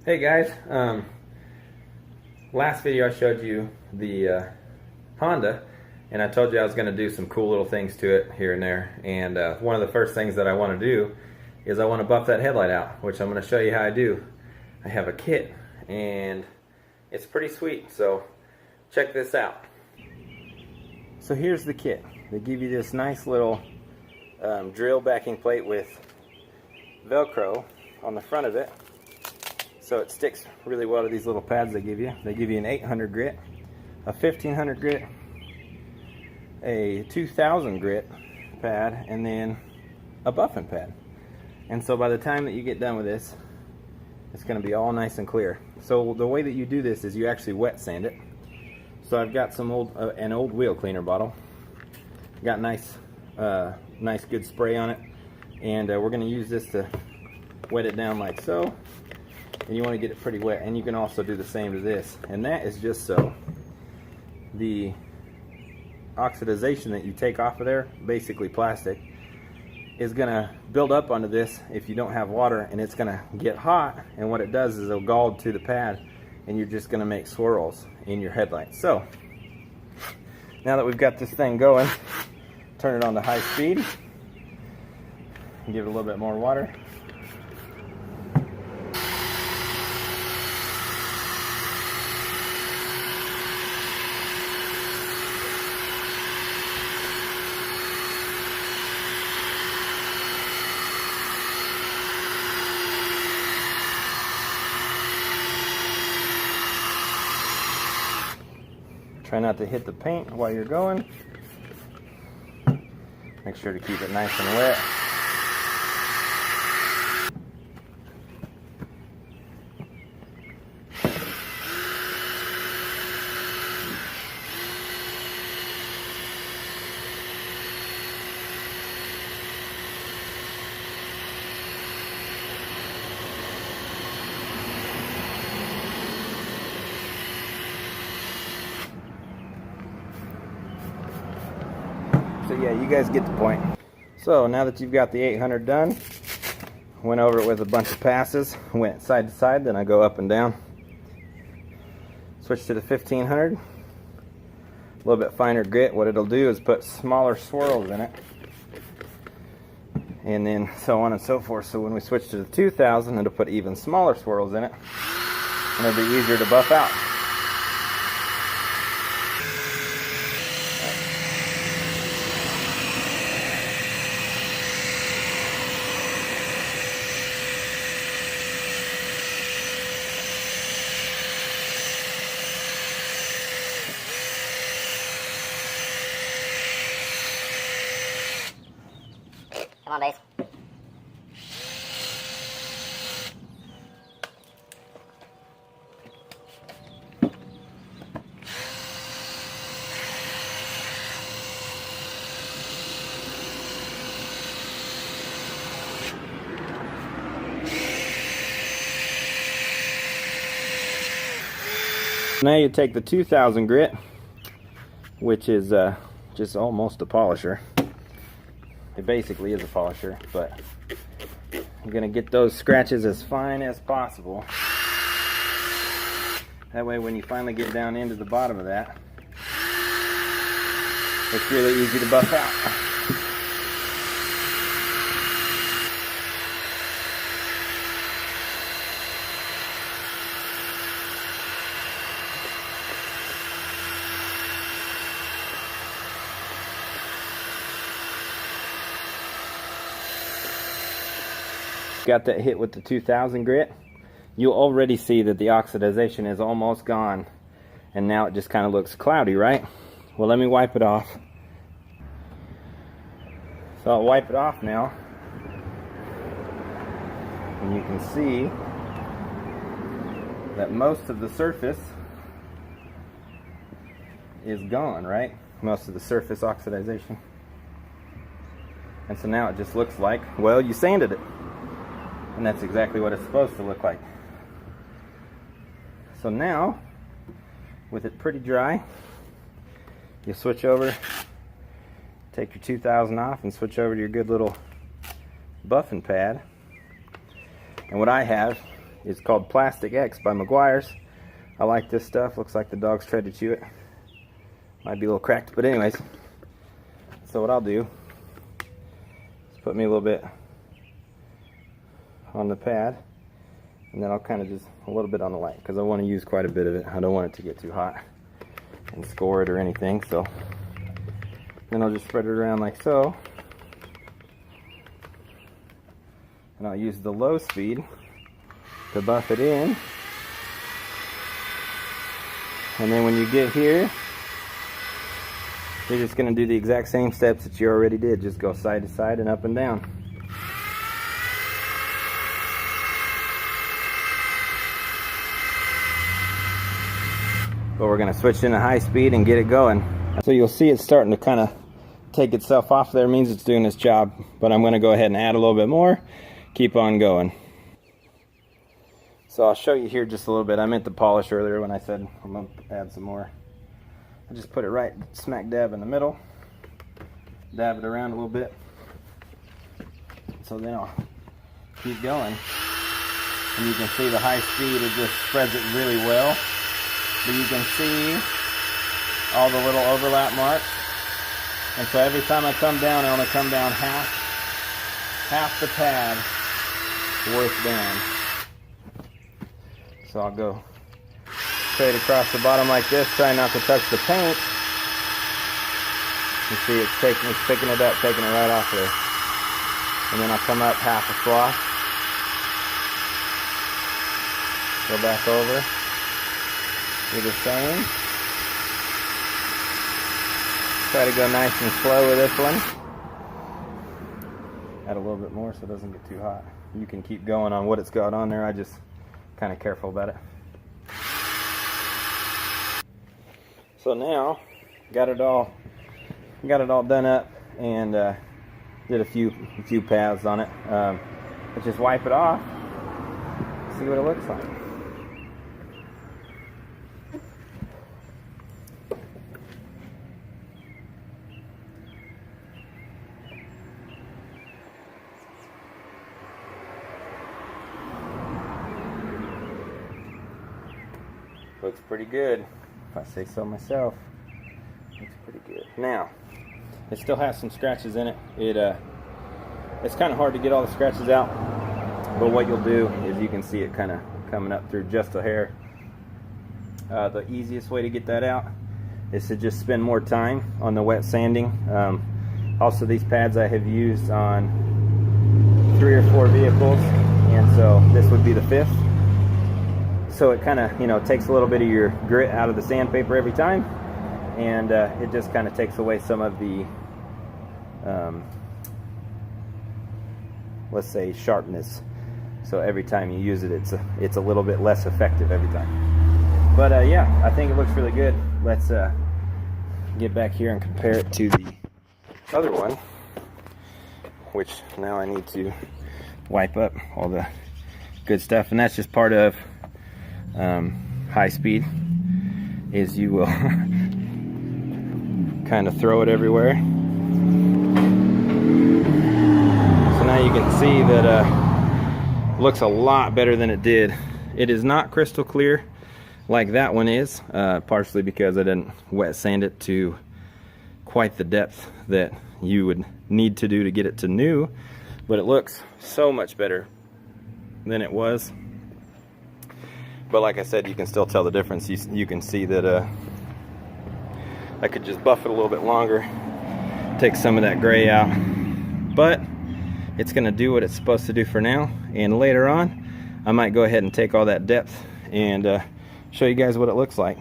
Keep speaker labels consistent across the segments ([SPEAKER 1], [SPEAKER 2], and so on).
[SPEAKER 1] Hey guys, last video I showed you the Honda, and I told you I was going to do some cool little things to it here and there. And one of the first things that I want to do is I want to buff that headlight out, which I'm going to show you how I do. I have a kit, and it's pretty sweet, so check this out. So here's the kit. They give you this nice little drill backing plate with Velcro on the front of it, so it sticks really well to these little pads they give you. They give you an 800 grit, a 1500 grit, a 2000 grit pad, and then a buffing pad. And so by the time that you get done with this, it's going to be all nice and clear. So the way that you do this is you actually wet sand it. So I've got some an old wheel cleaner bottle. Got nice good spray on it, and we're going to use this to wet it down like so. And you want to get it pretty wet, and you can also do the same to this, and that is just so the oxidization that you take off of there, basically plastic, is going to build up onto this if you don't have water, and it's going to get hot, and what it does is it'll gall to the pad, and you're just going to make swirls in your headlight. So now that we've got this thing going, turn it on to high speed and give it a little bit more water. Try not to hit the paint while you're going. Make sure to keep it nice and wet. So yeah, you guys get the point. So now that you've got the 800 done, went over it with a bunch of passes, went side to side, then I go up and down. Switch to the 1500, a little bit finer grit. What it'll do is put smaller swirls in it, and then so on and so forth. So when we switch to the 2000, it'll put even smaller swirls in it, and it'll be easier to buff out.
[SPEAKER 2] Come on, Base.
[SPEAKER 1] Now you take the 2000 grit, which is just almost a polisher. It basically is a polisher, but I'm going to get those scratches as fine as possible. That way when you finally get down into the bottom of that, it's really easy to buff out. Got that hit with the 2000 grit, you'll already see that the oxidization is almost gone, and now it just kind of looks cloudy, right? Well, let me wipe it off. So I'll wipe it off now, and you can see that most of the surface is gone, right? Most of the surface oxidization. And so now it just looks like, well, you sanded it. And that's exactly what it's supposed to look like. So now, with it pretty dry, you switch over, take your 2000 off and switch over to your good little buffing pad. And what I have is called Plastic X by Meguiar's. I like this stuff. Looks like the dogs tried to chew it. Might be a little cracked, but anyways. So what I'll do is put me a little bit on the pad, and then I'll kind of just a little bit on the light, because I want to use quite a bit of it. I don't want it to get too hot and score it or anything. So then I'll just spread it around like so, and I'll use the low speed to buff it in. And then when you get here, you're just going to do the exact same steps that you already did. Just go side to side and up and down. But we're going to switch into high speed and get it going. So you'll see it's starting to kind of take itself off there. It means it's doing its job. But I'm going to go ahead and add a little bit more. Keep on going. So I'll show you here just a little bit. I meant to polish earlier when I said I'm going to add some more. I just put it right smack dab in the middle. Dab it around a little bit. So then I'll keep going. And you can see the high speed, it just spreads it really well. But you can see all the little overlap marks. And so every time I come down, I only come down half the pad worth down. So I'll go straight across the bottom like this, try not to touch the paint. You see it's picking it up, taking it right off there. And then I'll come up half a swath. Go back over. Do the same. Try to go nice and slow with this one. Add a little bit more so it doesn't get too hot. You can keep going on what it's got on there. I just kind of careful about it. So now got it all done up, and did a few paths on it. Let's just wipe it off, see what it looks like. Looks pretty good, if I say so myself. Looks pretty good. Now, it still has some scratches in it. It's kind of hard to get all the scratches out, but what you'll do is you can see it kind of coming up through just a hair. The easiest way to get that out is to just spend more time on the wet sanding. Also, these pads I have used on 3 or 4 vehicles, and so this would be the 5th. So it kind of, takes a little bit of your grit out of the sandpaper every time, and it just kind of takes away some of the, let's say, sharpness. So every time you use it, it's a little bit less effective every time. But yeah, I think it looks really good. Let's get back here and compare it to the other one, which now I need to wipe up all the good stuff, and that's just part of high speed, is you will kind of throw it everywhere. So now you can see that it looks a lot better than it did. It is not crystal clear like that one is, partially because I didn't wet sand it to quite the depth that you would need to do to get it to new, but it looks so much better than it was. But like I said, you can still tell the difference. You can see that I could just buff it a little bit longer, take some of that gray out, but it's going to do what it's supposed to do for now. And later on, I might go ahead and take all that depth and show you guys what it looks like.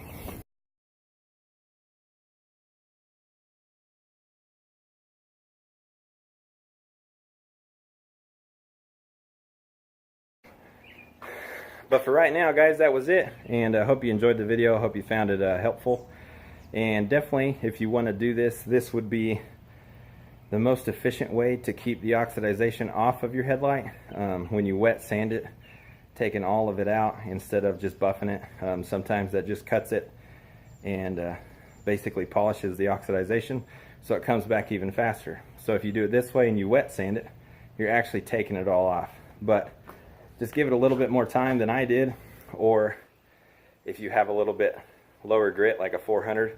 [SPEAKER 1] But for right now, guys, that was it, and I hope you enjoyed the video. I hope you found it helpful. And definitely, if you want to do this, this would be the most efficient way to keep the oxidization off of your headlight. When you wet sand it, taking all of it out instead of just buffing it. Sometimes that just cuts it and basically polishes the oxidization, so it comes back even faster. So if you do it this way and you wet sand it, you're actually taking it all off. But just give it a little bit more time than I did, or if you have a little bit lower grit like a 400,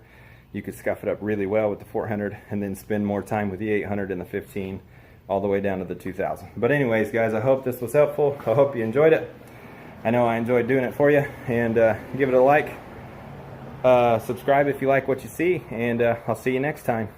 [SPEAKER 1] you could scuff it up really well with the 400 and then spend more time with the 800 and the 15 all the way down to the 2000. But anyways, guys, I hope this was helpful. I hope you enjoyed it. I know I enjoyed doing it for you, and give it a like, subscribe if you like what you see, and I'll see you next time.